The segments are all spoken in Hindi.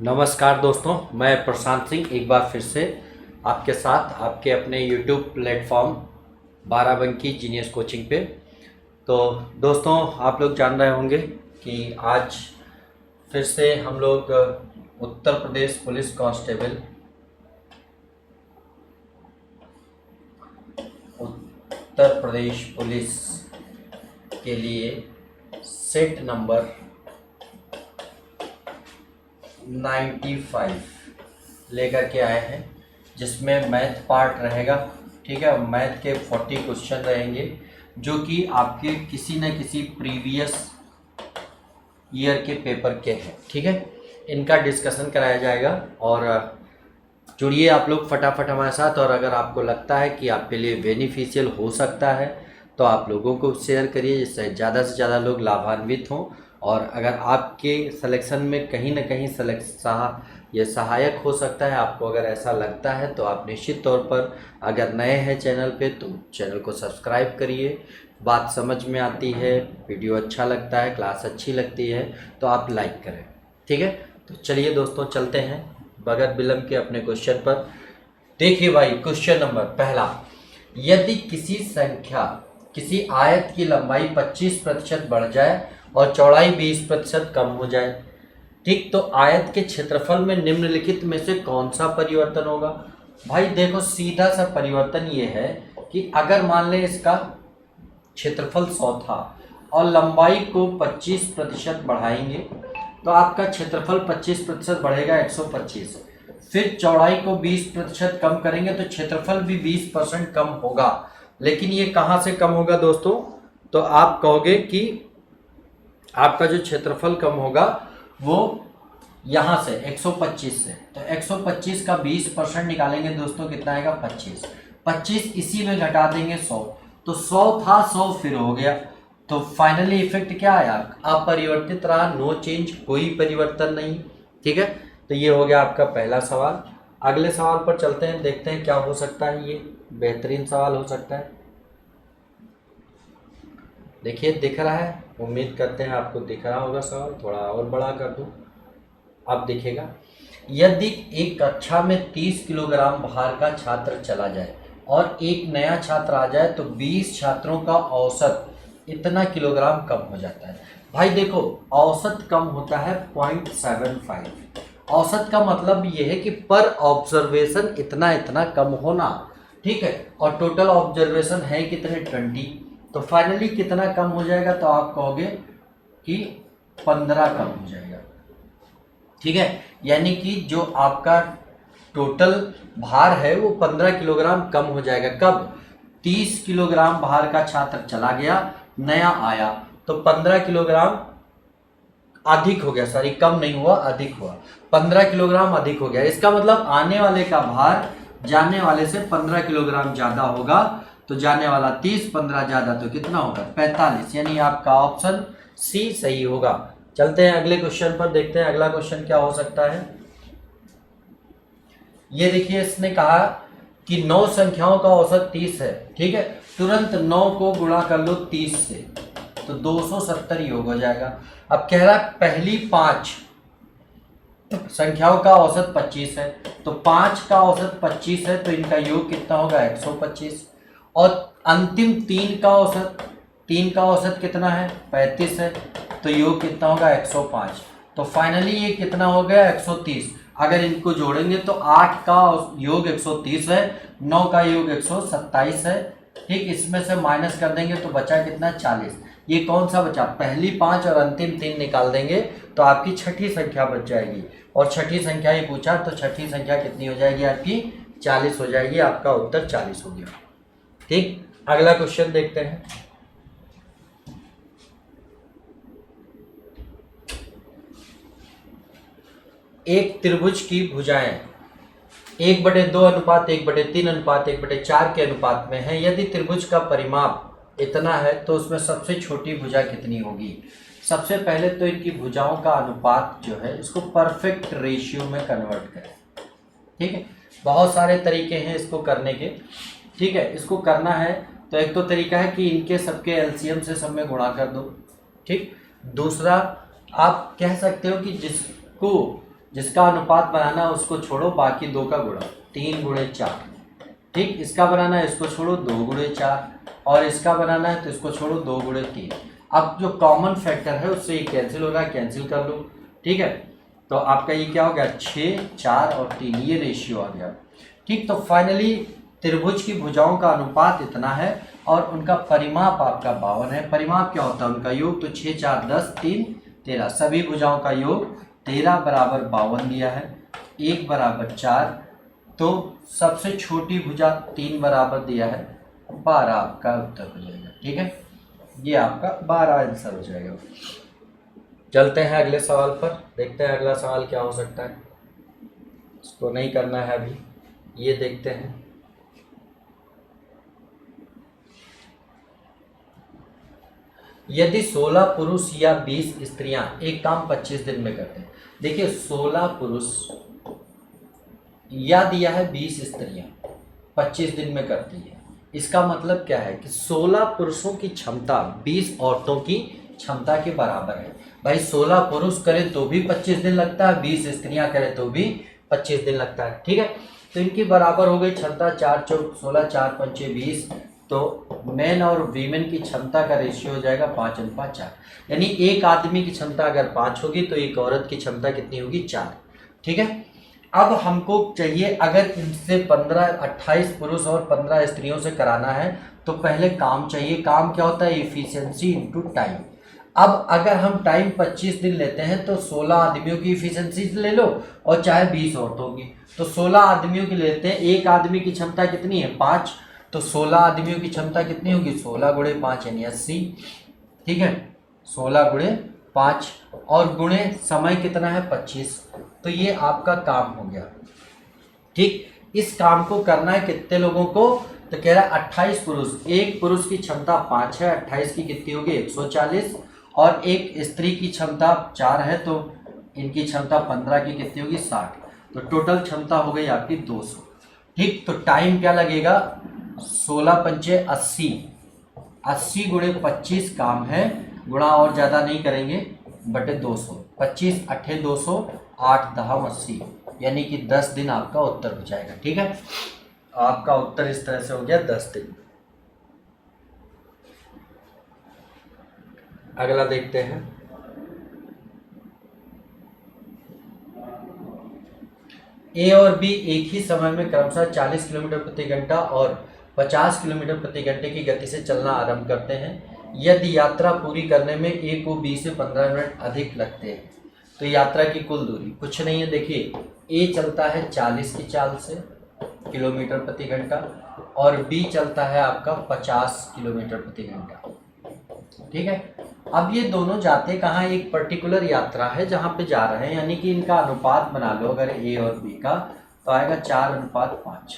नमस्कार दोस्तों, मैं प्रशांत सिंह एक बार फिर से आपके साथ आपके अपने YouTube platform Barabanki genius coaching पे। तो दोस्तों, आप लोग जान रहे होंगे कि आज फिर से हम लोग Uttar Pradesh police constable Uttar Pradesh police के लिए सेट नंबर 95 लेकर के आए हैं, जिसमें मैथ पार्ट रहेगा। ठीक है, मैथ के 40 क्वेश्चन रहेंगे जो कि आपके किसी न किसी प्रीवियस ईयर के पेपर के हैं। ठीक है, इनका डिस्कशन कराया जाएगा और जुड़िए आप लोग फटाफट हमारे साथ। और अगर आपको लगता है कि आपके लिए बेनिफिशियल हो सकता है तो आप लोगों को शेयर करिए, जिससे ज़्यादा से ज़्यादा लोग लाभान्वित हों। और अगर आपके सिलेक्शन में कहीं ना कहीं ये सहायक हो सकता है, आपको अगर ऐसा लगता है तो आप निश्चित तौर पर, अगर नए हैं चैनल पे तो चैनल को सब्सक्राइब करिए। बात समझ में आती है, वीडियो अच्छा लगता है, क्लास अच्छी लगती है तो आप लाइक करें। ठीक है, तो चलिए दोस्तों चलते हैं बगैर विलंब के अपने क्वेश्चन पर। देखिए भाई, क्वेश्चन नंबर पहला, यदि किसी आयत की लंबाई 25% बढ़ जाए और चौड़ाई 20% कम हो जाए, ठीक, तो आयत के क्षेत्रफल में निम्नलिखित में से कौन सा परिवर्तन होगा। भाई देखो, सीधा सा परिवर्तन ये है कि अगर मान लें इसका क्षेत्रफल 100 था और लंबाई को 25% बढ़ाएंगे तो आपका क्षेत्रफल 25% बढ़ेगा 125। फिर चौड़ाई को 20% कम करेंगे तो क्षेत्रफल भी 20% कम होगा। लेकिन ये कहाँ से कम होगा दोस्तों? तो आप कहोगे कि आपका जो क्षेत्रफल कम होगा वो यहाँ से 125 से, तो 125 का 20% निकालेंगे दोस्तों, कितना आएगा 25। 25 इसी में घटा देंगे 100, तो 100 था 100 फिर हो गया। तो फाइनली इफेक्ट क्या आया? अपरिवर्तित रहा, नो चेंज, कोई परिवर्तन नहीं। ठीक है, तो ये हो गया आपका पहला सवाल। अगले सवाल पर चलते हैं, देखते हैं क्या हो सकता है। ये बेहतरीन सवाल हो सकता है। देखिए, दिख रहा है, उम्मीद करते हैं आपको दिख रहा होगा सवाल। थोड़ा और बड़ा कर दूं, अब दिखेगा। यदि एक कक्षा में 30 किलोग्राम भार का छात्र चला जाए और एक नया छात्र आ जाए तो 20 छात्रों का औसत इतना किलोग्राम कम हो जाता है। भाई देखो, औसत कम होता है 0.75। औसत का मतलब ये है कि पर ऑब्जर्वेशन इतना इतना कम होना। ठीक है, और टोटल ऑब्जर्वेशन है कितने? 20। तो फाइनली कितना कम हो जाएगा? तो आप कहोगे कि 15 कम हो जाएगा। ठीक है, यानी कि जो आपका टोटल भार है वो 15 किलोग्राम कम हो जाएगा। कब? 30 किलोग्राम भार का छात्र चला गया, नया आया, तो 15 किलोग्राम अधिक हो गया। सॉरी, कम नहीं हुआ, अधिक हुआ। 15 किलोग्राम अधिक हो गया। इसका मतलब आने वाले का भार जाने वाले से 15 किलोग्राम ज्यादा होगा। तो जाने वाला 30, 15 ज्यादा, तो कितना होगा? 45। यानी आपका ऑप्शन सी सही होगा। चलते हैं अगले क्वेश्चन पर, देखते हैं अगला क्वेश्चन क्या हो सकता है। ये देखिए, इसने कहा कि 9 संख्याओं का औसत 30 है। ठीक है, तुरंत 9 को गुणा कर लो 30 से, तो 270 योग हो जाएगा। अब कह रहा है पहली 5 संख्याओं का औसत 25 है, तो 5 का औसत 25 है, तो इनका योग कितना होगा? 125। और अंतिम 3 का औसत कितना है? 35 है, तो योग कितना होगा? 105। तो फाइनली ये कितना हो गया? 130। अगर इनको जोड़ेंगे तो 8 का योग 130 है, 9 का योग 127 है। ठीक, इसमें से माइनस कर देंगे तो बचा कितना? 40। ये कौन सा बचा? पहली 5 और अंतिम 3 निकाल देंगे तो आपकी छठी संख्या बच जाएगी। और छठी संख्या ही पूछा, तो छठी संख्या कितनी हो जाएगी? आपकी 40 हो जाएगी। आपका उत्तर 40 हो गया। ठीक, अगला क्वेश्चन देखते हैं। एक त्रिभुज की भुजाएं 1/2 अनुपात 1/3 अनुपात 1/4 के अनुपात में है। यदि त्रिभुज का परिमाप इतना है तो उसमें सबसे छोटी भुजा कितनी होगी? सबसे पहले तो इनकी भुजाओं का अनुपात जो है इसको परफेक्ट रेशियो में कन्वर्ट करें। ठीक है, बहुत सारे तरीके हैं इसको करने के। ठीक है, इसको करना है तो एक तो तरीका है कि इनके सबके एलसीएम से सब में गुणा कर दो। ठीक, दूसरा आप कह सकते हो कि जिसको जिसका अनुपात बनाना है उसको छोड़ो, बाकी 2 का गुणा, 3 गुणे 4। ठीक, इसका बनाना है इसको छोड़ो, 2 गुणे 4, और इसका बनाना है तो इसको छोड़ो, 2 गुणे 3। अब जो कॉमन फैक्टर है उससे ये कैंसिल हो रहा है, कैंसिल कर लो। ठीक है, तो आपका ये क्या हो गया, 6, 4 और 3, ये रेशियो आ गया। ठीक, तो फाइनली त्रिभुज की भुजाओं का अनुपात इतना है और उनका परिमाप आपका 52 है। परिमाप क्या होता है उनका योग, तो 6, 4, 10, 3, 13, सभी भुजाओं का योग 13 बराबर 52 दिया है, 1 बराबर 4, तो सबसे छोटी भुजा 3 बराबर दिया है, 12 आपका उत्तर हो जाएगा। ठीक है, ये आपका 12 आंसर हो जाएगा। चलते हैं अगले सवाल पर, देखते हैं अगला सवाल क्या हो सकता है। इसको नहीं करना है अभी, ये देखते हैं। यदि 16 पुरुष या 20 स्त्रियां एक काम 25 दिन में करते हैं, देखिए 16 पुरुष या दिया है 20 स्त्रियां 25 दिन में करती है, इसका मतलब क्या है कि 16 पुरुषों की क्षमता 20 औरतों की क्षमता के बराबर है। भाई 16 पुरुष करें तो भी 25 दिन लगता है, 20 स्त्रियां करें तो भी 25 दिन लगता है। ठीक है, तो इनकी बराबर हो गई क्षमता, 4 चौक 16, 4 पंचे 20, तो मेन और वीमेन की क्षमता का रेशियो हो जाएगा 5:4, यानी एक आदमी की क्षमता अगर 5 होगी तो एक औरत की क्षमता कितनी होगी, 4। ठीक है, अब हमको चाहिए अगर इनसे 28 पुरुष और 15 स्त्रियों से कराना है तो पहले काम चाहिए। काम क्या होता है, इफिशियंसी इनटू टाइम। अब अगर हम टाइम 25 दिन लेते हैं तो 16 आदमियों की इफिशियंसी ले लो और चाहे 20 औरतों की, तो 16 आदमियों की लेते हैं, एक आदमी की क्षमता कितनी है, 5, तो 16 आदमियों की क्षमता कितनी होगी, 16 गुणे 5 यानी 80। ठीक है, 16 गुणे 5 और गुणे समय कितना है, 25, तो ये आपका काम हो गया। ठीक, इस काम को करना है कितने लोगों को, तो कह रहा है 28 पुरुष, एक पुरुष की क्षमता 5 है, 28 की कितनी होगी 140, और एक स्त्री की क्षमता 4 है तो इनकी क्षमता 15 की कितनी होगी 60, तो टोटल क्षमता हो गई आपकी 200। ठीक, तो टाइम क्या लगेगा, 16 पंचे 80, 80 गुणे 25 काम है, गुणा और ज़्यादा नहीं करेंगे, बटे 200, 25 अट्ठे 200, 8 10 80, यानी कि 10 दिन आपका उत्तर हो जाएगा। ठीक है, आपका उत्तर इस तरह से हो गया 10 दिन। अगला देखते हैं, ए और बी एक ही समय में क्रमशः 40 किलोमीटर प्रति घंटा और 50 किलोमीटर प्रति घंटे की गति से चलना आरंभ करते हैं। यदि यात्रा पूरी करने में ए को बी से 15 मिनट अधिक लगते हैं तो यात्रा की कुल दूरी कुछ नहीं है। देखिए ए चलता है 40 की चाल से किलोमीटर प्रति घंटा और बी चलता है आपका 50 किलोमीटर प्रति घंटा। ठीक है, अब ये दोनों जाते कहाँ, एक पर्टिकुलर यात्रा है जहाँ पे जा रहे हैं, यानी कि इनका अनुपात बना लो अगर ए और बी का, तो आएगा 4:5।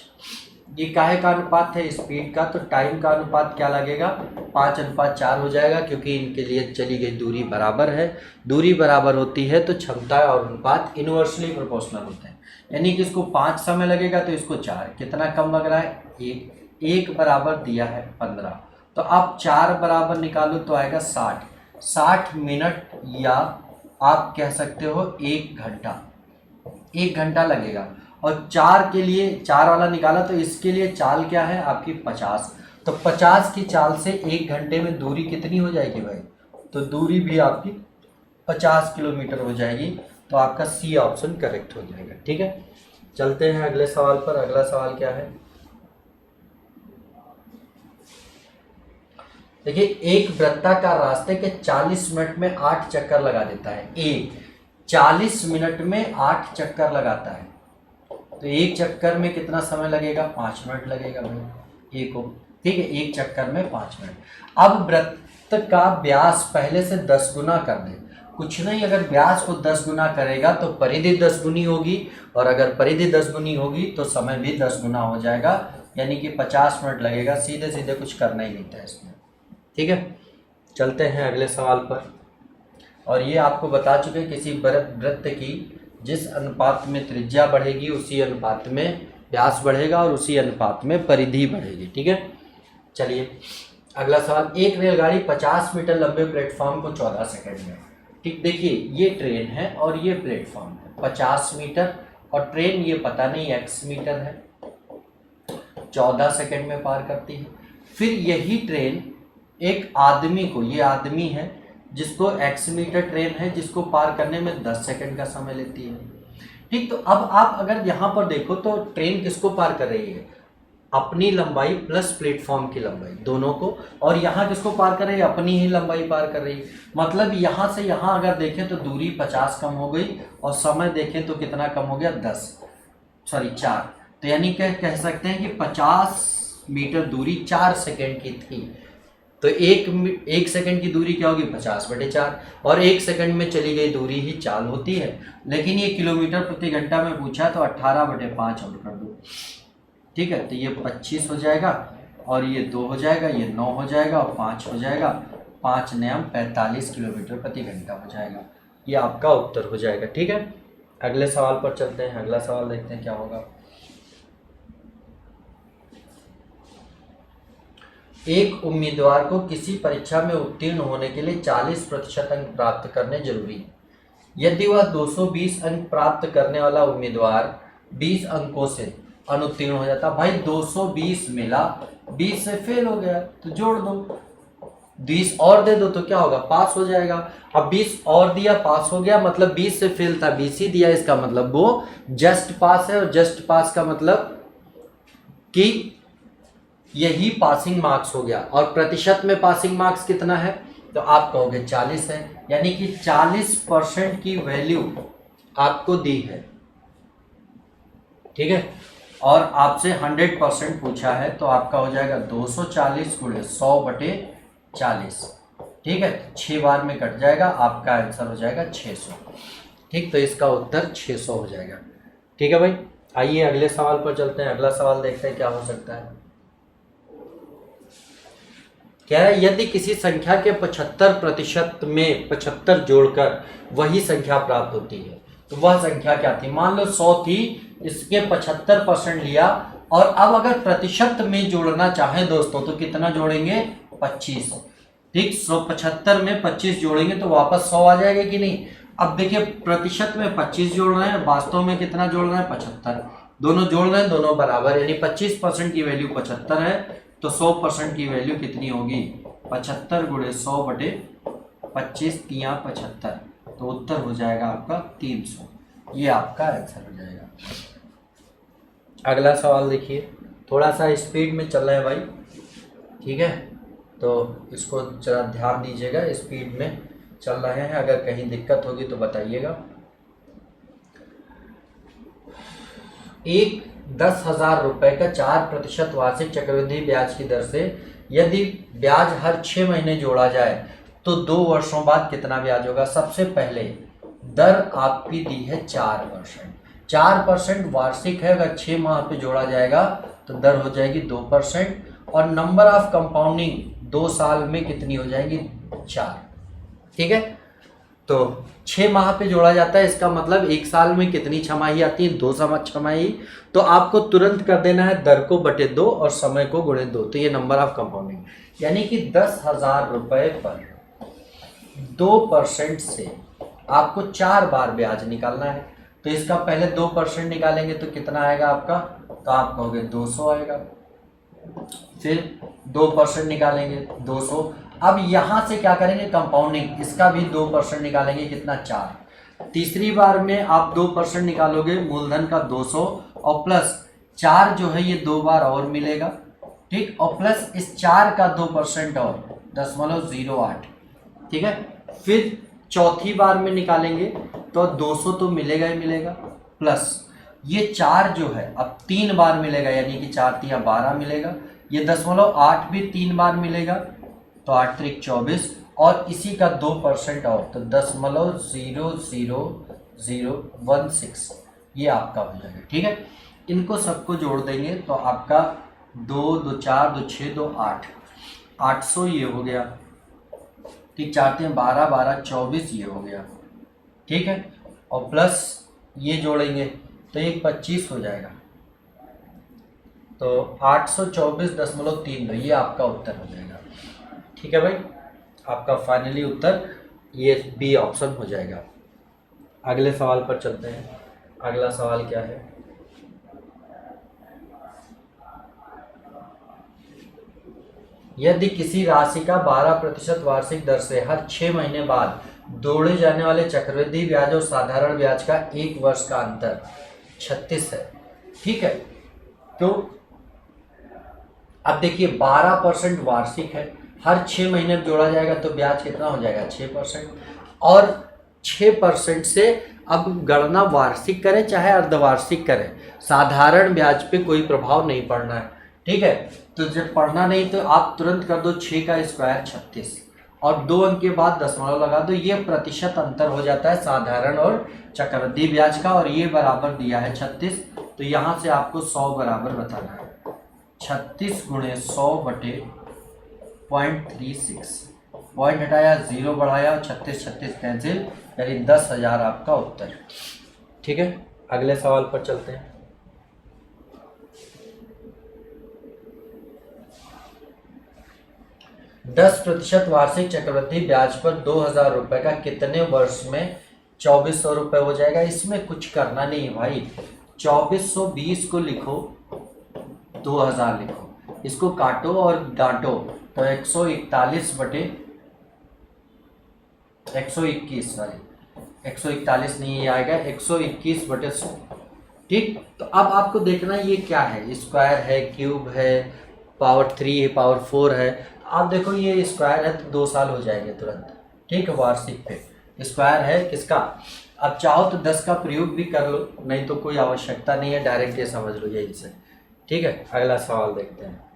ये काहे का अनुपात है, स्पीड का, तो टाइम का अनुपात क्या लगेगा, 5:4 हो जाएगा, क्योंकि इनके लिए चली गई दूरी बराबर है। दूरी बराबर होती है तो क्षमता और अनुपात इनवर्सली प्रोपोर्शनल होते हैं, यानी कि इसको 5 समय लगेगा तो इसको 4, कितना कम लग रहा है, 1 बराबर दिया है 15, तो आप 4 बराबर निकालो तो आएगा 60 मिनट, या आप कह सकते हो 1 घंटा, 1 घंटा लगेगा। और 4 के लिए 4 वाला निकाला तो इसके लिए चाल क्या है आपकी 50, तो 50 की चाल से 1 घंटे में दूरी कितनी हो जाएगी भाई, तो दूरी भी आपकी 50 किलोमीटर हो जाएगी, तो आपका सी ऑप्शन करेक्ट हो जाएगा। ठीक है, चलते हैं अगले सवाल पर। अगला सवाल क्या है, देखिए एक वृत्ताकार रास्ते के 40 मिनट में 8 चक्कर लगा देता है, एक 40 मिनट में 8 चक्कर लगाता है, तो एक चक्कर में कितना समय लगेगा, 5 मिनट लगेगा भाई एक को। ठीक है, एक चक्कर में 5 मिनट। अब वृत्त का व्यास पहले से 10 गुना कर दे, कुछ नहीं, अगर व्यास को 10 गुना करेगा तो परिधि 10 गुनी होगी, और अगर परिधि 10 गुनी होगी तो समय भी 10 गुना हो जाएगा, यानी कि 50 मिनट लगेगा। सीधे सीधे कुछ करना ही नहीं था इसमें। ठीक है, चलते हैं अगले सवाल पर। और ये आपको बता चुके किसी वृत्त की जिस अनुपात में त्रिज्या बढ़ेगी उसी अनुपात में व्यास बढ़ेगा और उसी अनुपात में परिधि बढ़ेगी। ठीक है, चलिए अगला सवाल, एक रेलगाड़ी 50 मीटर लंबे प्लेटफॉर्म को 14 सेकंड में, ठीक, देखिए ये ट्रेन है और ये प्लेटफॉर्म है, 50 मीटर, और ट्रेन ये पता नहीं x मीटर है, 14 सेकंड में पार करती है। फिर यही ट्रेन एक आदमी को, ये आदमी है जिसको x मीटर ट्रेन है, जिसको पार करने में 10 सेकंड का समय लेती है। ठीक, तो अब आप अगर यहाँ पर देखो तो ट्रेन किसको पार कर रही है, अपनी लंबाई प्लस प्लेटफॉर्म की लंबाई दोनों को, और यहाँ किसको पार कर रही है, अपनी ही लंबाई पार कर रही है। मतलब यहाँ से यहाँ अगर देखें तो दूरी 50 कम हो गई, और समय देखें तो कितना कम हो गया, 4। तो यानी कह सकते हैं कि 50 मीटर दूरी 4 सेकेंड की थी। तो एक सेकंड की दूरी क्या होगी, 50/4, और 1 सेकंड में चली गई दूरी ही चाल होती है। लेकिन ये किलोमीटर प्रति घंटा में पूछा तो 18/5 और कर दो। ठीक है, तो ये 25 हो जाएगा, और ये 2 हो जाएगा, ये 9 हो जाएगा, और 5 हो जाएगा, 5 9 45 किलोमीटर प्रति घंटा हो जाएगा। ये आपका उत्तर हो जाएगा। ठीक है, अगले सवाल पर चलते हैं। अगला सवाल देखते हैं क्या होगा। एक उम्मीदवार को किसी परीक्षा में उत्तीर्ण होने के लिए 40% अंक प्राप्त करने जरूरी है। यदि वह 220 अंक प्राप्त करने वाला उम्मीदवार 20 अंकों से अनुत्तीर्ण हो जाता, भाई 220 मिला, 20 से फेल हो गया तो जोड़ दो, 20 और दे दो तो क्या होगा, पास हो जाएगा। अब 20 और दिया, पास हो गया, मतलब 20 से फेल था, 20 ही दिया, इसका मतलब वो जस्ट पास है, और जस्ट पास का मतलब कि यही पासिंग मार्क्स हो गया। और प्रतिशत में पासिंग मार्क्स कितना है, तो आप कहोगे 40 है, यानी कि 40% की वैल्यू आपको दी है। ठीक है, और आपसे 100% पूछा है, तो आपका हो जाएगा 240 × 100/40। ठीक है, 6 बार में कट जाएगा, आपका आंसर हो जाएगा 600। ठीक, तो इसका उत्तर 600 हो जाएगा। ठीक है भाई, आइए अगले सवाल पर चलते हैं। अगला सवाल देखते हैं क्या हो सकता है। क्या है, यदि किसी संख्या के 75% में 75 जोड़कर वही संख्या प्राप्त होती है, तो वह संख्या क्या थी। मान लो 100 थी, इसके 75% लिया, और अब अगर प्रतिशत में जोड़ना चाहें दोस्तों तो कितना जोड़ेंगे, 25। ठीक, 175 में 25 जोड़ेंगे तो वापस 100 आ जाएगा कि नहीं। अब देखिए, प्रतिशत में 25 जोड़ रहे हैं, वास्तव में कितना जोड़ रहे हैं, 75। दोनों जोड़ रहे हैं, दोनों बराबर, यानी 25% की वैल्यू 75 है, तो 100% की वैल्यू कितनी होगी, 75 × 100/25, 3 75, तो उत्तर हो जाएगा आपका 300। ये आपका आंसर हो जाएगा। अगला सवाल देखिए, थोड़ा सा स्पीड में चल रहा है भाई। ठीक है, तो इसको जरा ध्यान दीजिएगा, स्पीड में चल रहे हैं, अगर कहीं दिक्कत होगी तो बताइएगा। एक 10,000 रुपये का 4% वार्षिक चक्रवृद्धि ब्याज की दर से यदि ब्याज हर 6 महीने जोड़ा जाए तो 2 वर्षों बाद कितना ब्याज होगा। सबसे पहले दर आपकी दी है 4%। 4% वार्षिक है, अगर 6 माह पे जोड़ा जाएगा तो दर हो जाएगी 2%, और नंबर ऑफ कंपाउंडिंग 2 साल में कितनी हो जाएगी, 4। ठीक है, तो 6 माह पे जोड़ा जाता है, इसका मतलब 1 साल में कितनी छमाही आती है, 2 छमाही। तो आपको तुरंत कर देना है दर को बटे 2 और समय को गुणे 2, तो ये नंबर ऑफ कंपाउंडिंग, यानी कि 10,000 रुपये पर 2% से आपको 4 बार ब्याज निकालना है। तो इसका पहले 2% निकालेंगे तो कितना आएगा आपका, तो आप कहोगे 200 आएगा। फिर 2% निकालेंगे 200। अब यहाँ से क्या करेंगे, कंपाउंडिंग, इसका भी 2% निकालेंगे, कितना, 4। तीसरी बार में आप 2% निकालोगे, मूलधन का 200, और प्लस 4 जो है ये 2 बार और मिलेगा। ठीक, और प्लस इस 4 का 2% और 0.08। ठीक है, फिर चौथी बार में निकालेंगे तो 200 तो मिलेगा ही मिलेगा, प्लस ये 4 जो है अब 3 बार मिलेगा, यानी कि 4 × 3 = 12 मिलेगा। ये 0.8 भी 3 बार मिलेगा, तो 8 × 3 = 24, और इसी का 2% और, तो 0.00016 ये आपका हो जाएगा। ठीक है, इनको सबको जोड़ देंगे तो आपका 2 2 4 2 6 2 8 800 ये हो गया। ठीक, 4 × 3 = 12 12 24 ये हो गया। ठीक है, और प्लस ये जोड़ेंगे तो ये 25 हो जाएगा, तो 824.32 ये आपका उत्तर हो जाएगा। ठीक है भाई, आपका फाइनली उत्तर ये बी ऑप्शन हो जाएगा। अगले सवाल पर चलते हैं। अगला सवाल क्या है? यदि किसी राशि का 12% वार्षिक दर से हर 6 महीने बाद जोड़े जाने वाले चक्रवृद्धि ब्याज और साधारण ब्याज का एक वर्ष का अंतर 36 है, ठीक है, तो अब देखिए 12% वार्षिक है, हर 6 महीने में जोड़ा जाएगा तो ब्याज कितना हो जाएगा? 6%। और 6% से अब गणना वार्षिक करें चाहे अर्धवार्षिक करें, साधारण ब्याज पे कोई प्रभाव नहीं पड़ना है, ठीक है। तो जब पढ़ना नहीं तो आप तुरंत कर दो 6 का स्क्वायर 36 और 2 अंक के बाद दशमलव लगा दो, ये प्रतिशत अंतर हो जाता है साधारण और चक्रवृद्धि ब्याज का, और ये बराबर दिया है 36, तो यहाँ से आपको 100 बराबर बताना है। 36 गुणे 100 बटे 0.36, पॉइंट हटाया 0 बढ़ाया, 36 36 कैंसिल, यानी 10,000 आपका उत्तर, ठीक है। अगले सवाल पर चलते हैं। दस प्रतिशत वार्षिक चक्रवृद्धि ब्याज पर 2,000 रुपये का कितने वर्ष में 2,400 रुपये हो जाएगा? इसमें कुछ करना नहीं है भाई, 2420 को लिखो, 2,000 लिखो, इसको काटो और डांटो तो 141 बटे 121, सॉरी 141 नहीं आएगा, 121 बटे 100, ठीक। तो अब आपको देखना ये क्या है, स्क्वायर है, क्यूब है, पावर 3 है, पावर 4 है। आप देखो ये स्क्वायर है तो 2 साल हो जाएंगे तुरंत, ठीक है, वार्षिक पे स्क्वायर है किसका। अब चाहो तो 10 का प्रयोग भी कर लो, नहीं तो कोई आवश्यकता नहीं है, डायरेक्ट ये समझ लो यही से, ठीक है। अगला सवाल देखते हैं।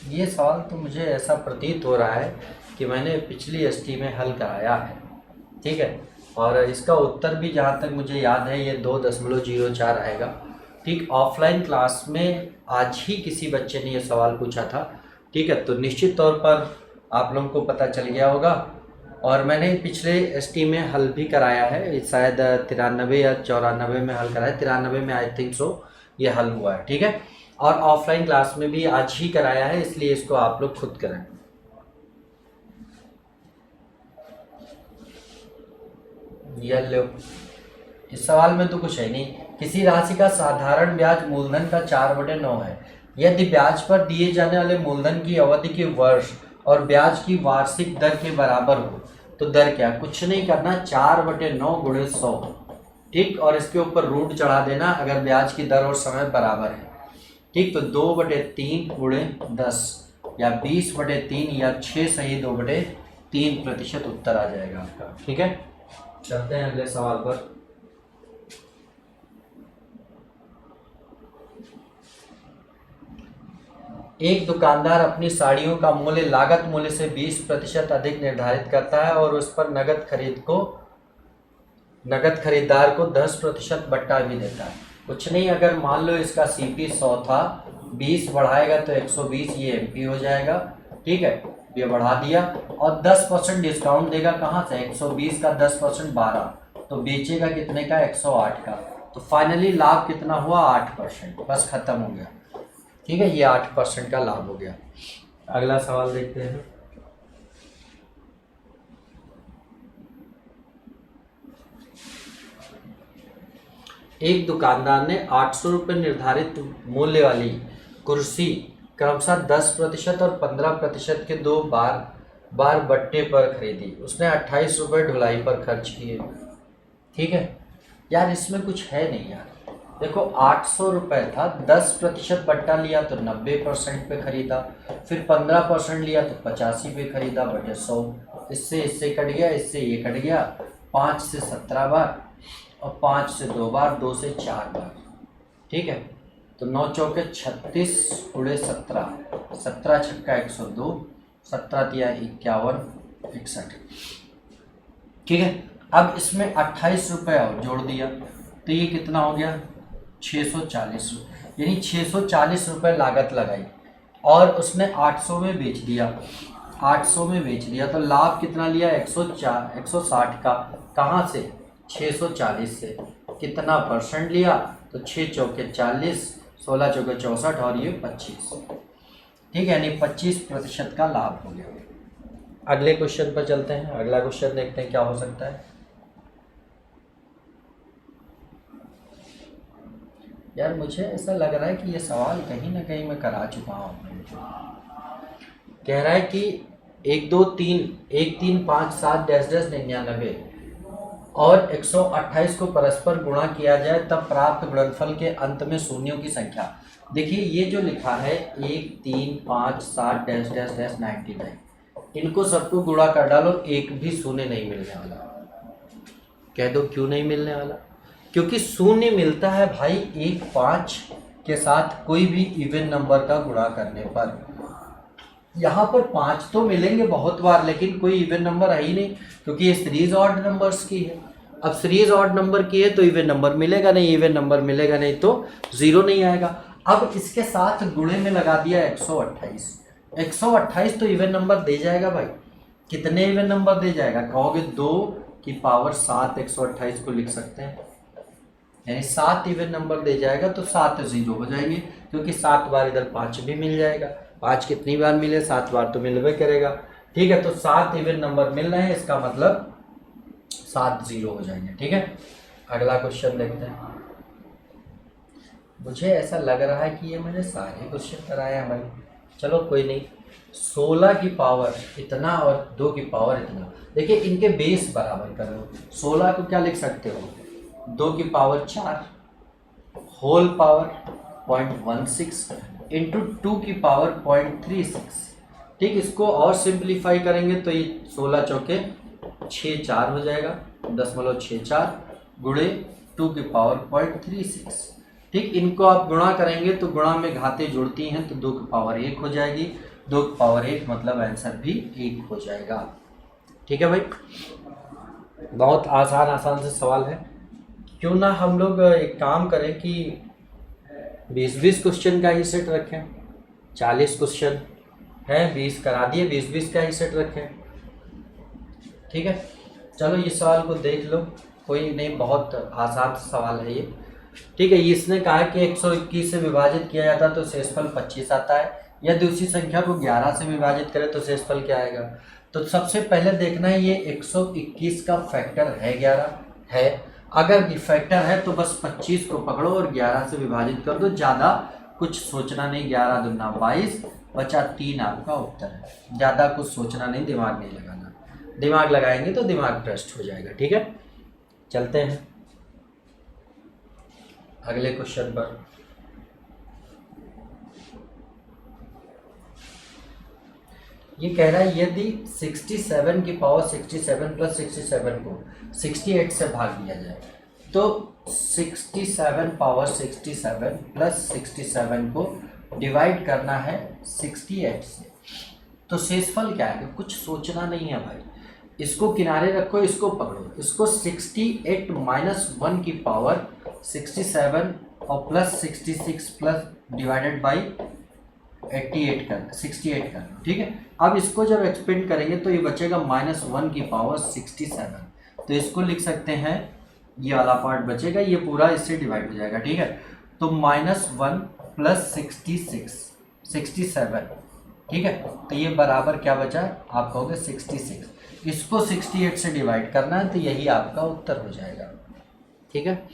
ये सवाल तो मुझे ऐसा प्रतीत हो रहा है कि मैंने पिछली एसटी में हल कराया है, ठीक है, और इसका उत्तर भी जहाँ तक मुझे याद है ये 2.04 आएगा, ठीक। ऑफलाइन क्लास में आज ही किसी बच्चे ने ये सवाल पूछा था, ठीक है, तो निश्चित तौर पर आप लोगों को पता चल गया होगा, और मैंने पिछले एसटी में हल भी कराया है, शायद 93 या 94 में हल कराया, 93 में आई थिंक सो ये हल हुआ है, ठीक है, और ऑफलाइन क्लास में भी आज ही कराया है, इसलिए इसको आप लोग खुद करें। ये लो, इस सवाल में तो कुछ है नहीं। किसी राशि का साधारण ब्याज मूलधन का 4/9 है, यदि ब्याज पर दिए जाने वाले मूलधन की अवधि के वर्ष और ब्याज की वार्षिक दर के बराबर हो तो दर क्या? कुछ नहीं करना, 4/9 गुणे 100, ठीक, और इसके ऊपर रूट चढ़ा देना अगर ब्याज की दर और समय बराबर है, ठीक। तो 2/3 गुणे 10 या 20/3 या 6 सही 2/3% उत्तर आ जाएगा आपका, ठीक है। चलते हैं अगले सवाल पर। एक दुकानदार अपनी साड़ियों का मूल्य लागत मूल्य से 20% अधिक निर्धारित करता है और उस पर नगद खरीदार को 10% बट्टा भी देता है। कुछ नहीं, अगर मान लो इसका सीपी 100 था, 20 बढ़ाएगा तो 120, ये एमपी हो जाएगा, ठीक है, ये बढ़ा दिया, और 10% डिस्काउंट देगा, कहाँ से? 120 का 10% 12, तो बेचेगा कितने का? 108 का, तो फाइनली लाभ कितना हुआ? 8%, बस खत्म हो गया, ठीक है, ये 8% का लाभ हो गया। अगला सवाल देखते हैं। एक दुकानदार ने 800 रुपये निर्धारित मूल्य वाली कुर्सी क्रमशः 10% और 15% के 2 बार बट्टे पर खरीदी। उसने 28 रुपये ढुलाई पर खर्च किए, ठीक है। यार इसमें कुछ है नहीं यार, देखो 800 रुपये था, 10% बट्टा लिया तो 90% पे खरीदा, फिर 15% लिया तो 85 पे खरीदा बटे 100, इससे कट गया, इससे ये कट गया, 5 से 17 बार और 5 से 2 बार, 2 से 4 बार, ठीक है। तो 9 चौके 36 गुणे 17, 17 छक्का 102, 17 तिया 51, 61, ठीक है। अब इसमें 28 रुपये और जोड़ दिया तो ये कितना हो गया? 640 रुपये, यानी 640 रुपये लागत लगाई और उसने 800 में बेच दिया, 800 में बेच दिया तो लाभ कितना लिया? 160 का, कहाँ से? 640 से। कितना परसेंट लिया? तो 6 चौके 40, 16 चौके 64 और ये 25, ठीक है, यानी 25% का लाभ हो गया। अगले क्वेश्चन पर चलते हैं। अगला क्वेश्चन देखते हैं क्या हो सकता है। यार मुझे ऐसा लग रहा है कि ये सवाल कहीं ना कहीं मैं करा चुका हूँ। कह रहा है कि 1 2 3 1 3 5 7 डैश डैश 99 और 128 को परस्पर गुणा किया जाए तब प्राप्त गुणनफल के अंत में शून्यों की संख्या। देखिए ये जो लिखा है 1 3 5 7 डैश डैश डैश 99, इनको सबको गुणा कर डालो, एक भी शून्य नहीं मिलने वाला। कह दो क्यों नहीं मिलने वाला? क्योंकि शून्य मिलता है भाई 1 5 के साथ कोई भी इवन नंबर का गुणा करने पर। यहाँ पर 5 तो मिलेंगे बहुत बार, लेकिन कोई इवन नंबर है ही नहीं, क्योंकि ये सीरीज ऑड नंबर्स की है। अब सीरीज ऑड नंबर की है तो इवन नंबर मिलेगा नहीं, इवन नंबर मिलेगा नहीं तो जीरो नहीं आएगा। अब इसके साथ गुणे में लगा दिया 128, 128 तो इवन नंबर दे जाएगा भाई। कितने इवन नंबर दे जाएगा? कहोगे 2 की पावर 7 128 को लिख सकते हैं, यानी 7 इवन नंबर दे जाएगा तो 7 जीरो हो जाएंगे, क्योंकि 7 बार इधर 5 भी मिल जाएगा। 5 कितनी बार मिले? 7 बार तो मिलवे करेगा। ठीक है, तो 7 इवन नंबर मिल रहे हैं, इसका मतलब 7 जीरो हो जाएंगे। ठीक है, अगला क्वेश्चन देखते हैं। मुझे ऐसा लग रहा है कि ये मैंने सारे क्वेश्चन कराए हैं भाई। चलो कोई नहीं, 16 की पावर इतना और 2 की पावर इतना। देखिए इनके बेस बराबर कर लो। 16 को क्या लिख सकते हो? 2 की पावर 4 होल पावर 0.16 इंटू 2 की पावर 0.36। ठीक, इसको और सिंप्लीफाई करेंगे तो ये 16 चौके 6 4 हो जाएगा, 0.64 गुणे 2 की पावर 0.36। ठीक, इनको आप गुणा करेंगे तो गुणा में घातें जुड़ती हैं तो 2 की पावर 1 हो जाएगी। 2 की पावर 1 मतलब आंसर भी 1 हो जाएगा। ठीक है भाई, बहुत आसान से सवाल है। क्यों ना हम लोग एक काम करें कि 20-20 क्वेश्चन का ही सेट रखें। 40 क्वेश्चन है, 20 करा दिए, 20-20 का ही सेट रखें। ठीक है, चलो ये सवाल को देख लो, कोई नहीं, बहुत आसान सवाल है ये। ठीक है, इसने कहा कि 121 से विभाजित किया जाता तो शेषफल 25 आता है, यदि उसी संख्या को 11 से विभाजित करें तो शेषफल क्या आएगा? तो सबसे पहले देखना है ये 121 का फैक्टर है 11 है। अगर फैक्टर है तो बस 25 को पकड़ो और 11 से विभाजित कर दो, ज़्यादा कुछ सोचना नहीं। 11 दूना 22 बचा 3 आपका उत्तर है। ज़्यादा कुछ सोचना नहीं, दिमाग नहीं लगाना। दिमाग लगाएंगे तो दिमाग ट्रस्ट हो जाएगा। ठीक है, चलते हैं अगले क्वेश्चन पर। ये कह रहा है यदि 67 की पावर 67 प्लस 67 को 68 से भाग दिया जाए तो 67 पावर 67 प्लस 67 को डिवाइड करना है 68 से, तो शेषफल क्या है? कुछ सोचना नहीं है भाई, इसको किनारे रखो, इसको पकड़ो। इसको 68 माइनस 1 की पावर 67 और प्लस 66 प्लस डिवाइडेड बाई 68 कर 68 कर। ठीक है, अब इसको जब एक्सपेंड करेंगे तो ये बचेगा -1 की पावर 67, तो इसको लिख सकते हैं, ये वाला पार्ट बचेगा, ये पूरा इससे डिवाइड हो जाएगा। ठीक है, तो -1 प्लस 67। ठीक है, तो ये बराबर क्या बचा? आप कहोगे 66। इसको 68 से डिवाइड करना है तो यही आपका उत्तर हो जाएगा। ठीक है,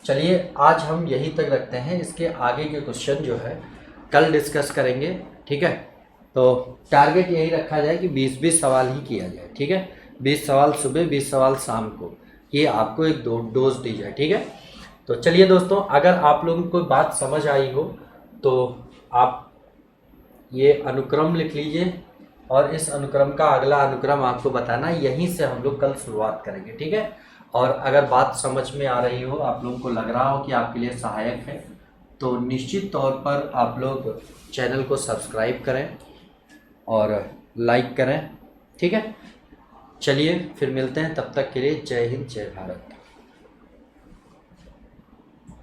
चलिए आज हम यहीं तक रखते हैं। इसके आगे के क्वेश्चन जो है कल डिस्कस करेंगे। ठीक है, तो टारगेट यही रखा जाए कि 20-20 सवाल ही किया जाए। ठीक है, 20 सवाल सुबह, 20 सवाल शाम को, ये आपको एक डोज दी जाए। ठीक है, तो चलिए दोस्तों, अगर आप लोगों को बात समझ आई हो तो आप ये अनुक्रम लिख लीजिए और इस अनुक्रम का अगला अनुक्रम आपको बताना, यहीं से हम लोग कल शुरुआत करेंगे। ठीक है, और अगर बात समझ में आ रही हो, आप लोगों को लग रहा हो कि आपके लिए सहायक है, तो निश्चित तौर पर आप लोग चैनल को सब्सक्राइब करें और लाइक करें। ठीक है, चलिए फिर मिलते हैं, तब तक के लिए जय हिंद जय भारत।